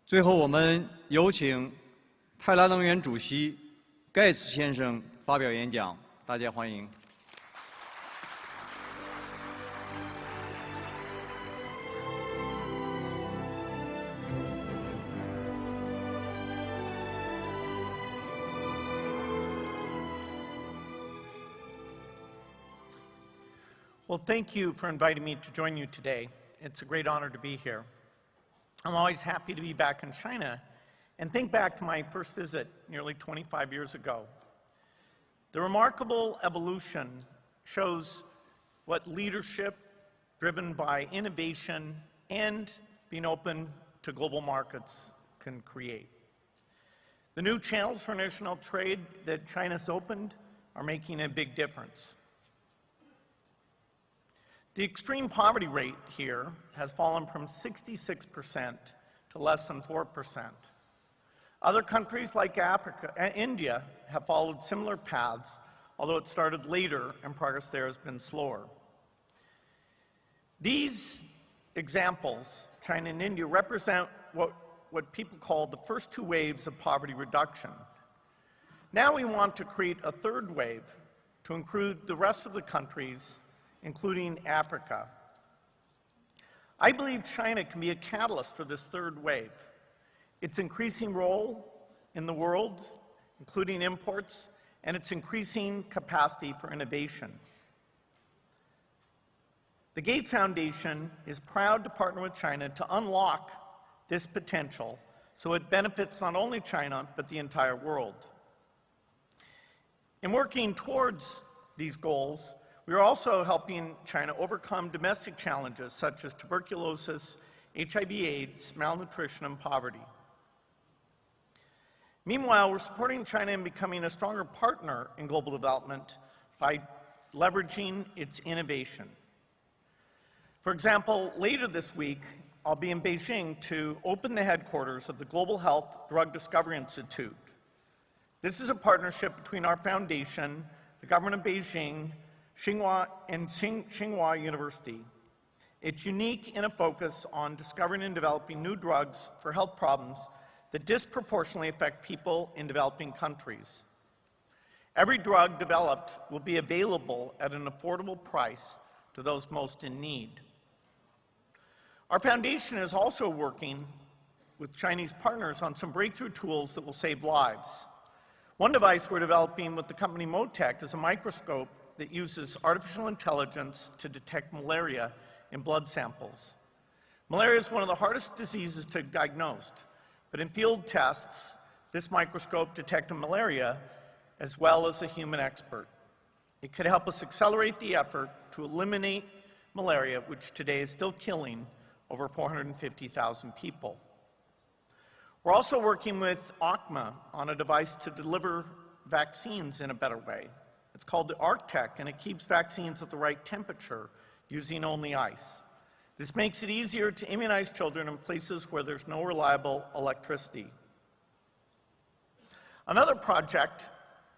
最后，我们有请泰来能源主席盖茨先生发表演讲，大家欢迎。Well, thank you for inviting me to join you today. It's a great honor to be here. I'm always happy to be back in China and think back to my first visit nearly 25 years ago. The remarkable evolution shows what leadership driven by innovation and being open to global markets can create. The new channels for international trade that China's opened are making a big difference. The extreme poverty rate here has fallen from 66% to less than 4%. Other countries like Africa and India have followed similar paths, although it started later and progress there has been slower. These examples, China and India, represent what people call the first two waves of poverty reduction. Now we want to create a third wave to include the rest of the countries, including Africa. I believe China can be a catalyst for this third wave. Its increasing role in the world, including imports, and its increasing capacity for innovation. The Gates Foundation is proud to partner with China to unlock this potential so it benefits not only China, but the entire world. In working towards these goals, we are also helping China overcome domestic challenges such as tuberculosis, HIV/AIDS, malnutrition, and poverty. Meanwhile, we're supporting China in becoming a stronger partner in global development by leveraging its innovation. For example, later this week, I'll be in Beijing to open the headquarters of the Global Health Drug Discovery Institute. This is a partnership between our foundation, the government of Beijing, Tsinghua University. It's unique in a focus on discovering and developing new drugs for health problems that disproportionately affect people in developing countries. Every drug developed will be available at an affordable price to those most in need. Our foundation is also working with Chinese partners on some breakthrough tools that will save lives. One device we're developing with the company Motec is a microscope that uses artificial intelligence to detect malaria in blood samples. Malaria is one of the hardest diseases to diagnose, but in field tests, this microscope detected malaria as well as a human expert. It could help us accelerate the effort to eliminate malaria, which today is still killing over 450,000 people. We're also working with ACMA on a device to deliver vaccines in a better way. It's called the ArcTech, and it keeps vaccines at the right temperature using only ice. This makes it easier to immunize children in places where there's no reliable electricity. Another project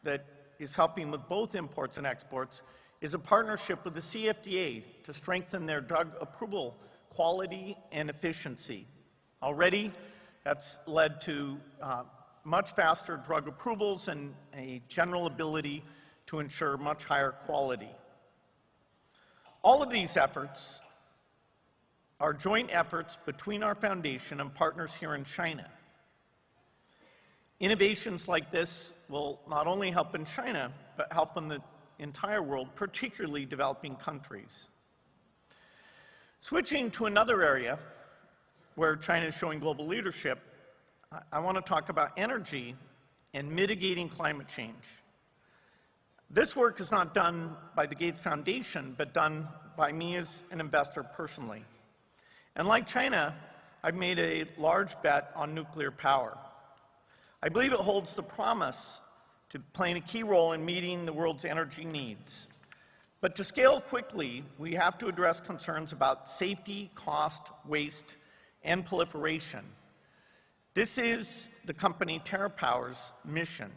that is helping with both imports and exports is a partnership with the CFDA to strengthen their drug approval quality and efficiency. Already, that's led to much faster drug approvals and a general ability to ensure much higher quality. All of these efforts are joint efforts between our foundation and partners here in China. Innovations like this will not only help in China, but help in the entire world, particularly developing countries. Switching to another area where China is showing global leadership, I want to talk about energy and mitigating climate change. This work is not done by the Gates Foundation, but done by me as an investor personally. And like China, I've made a large bet on nuclear power. I believe it holds the promise to playing a key role in meeting the world's energy needs. But to scale quickly, we have to address concerns about safety, cost, waste, and proliferation. This is the company TerraPower's mission.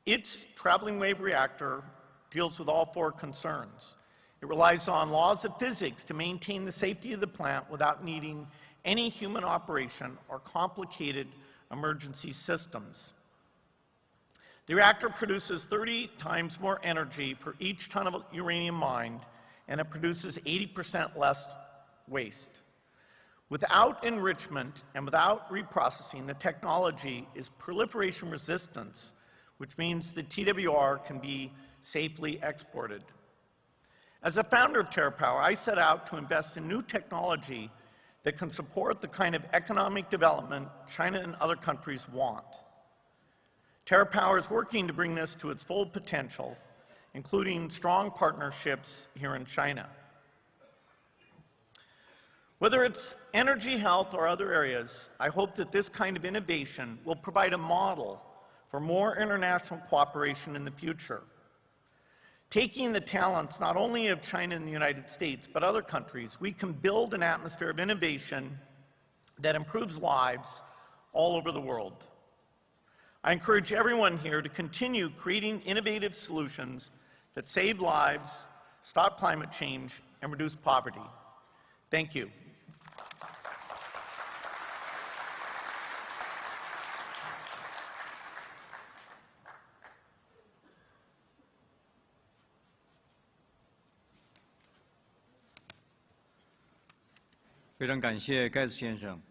Its traveling wave reactor deals with all four concerns. It relies on laws of physics to maintain the safety of the plant without needing any human operation or complicated emergency systems. The reactor produces 30 times more energy for each ton of uranium mined, and it produces 80% less waste. Without enrichment and without reprocessing, the technology is proliferation resistance, which means the TWR can be safely exported. As a founder of TerraPower, I set out to invest in new technology that can support the kind of economic development China and other countries want. TerraPower is working to bring this to its full potential, including strong partnerships here in China. Whether it's energy, health, or other areas, I hope that this kind of innovation will provide a model for more international cooperation in the future. Taking the talents not only of China and the United States, but other countries, we can build an atmosphere of innovation that improves lives all over the world. I encourage everyone here to continue creating innovative solutions that save lives, stop climate change, and reduce poverty. Thank you.非常感谢盖茨先生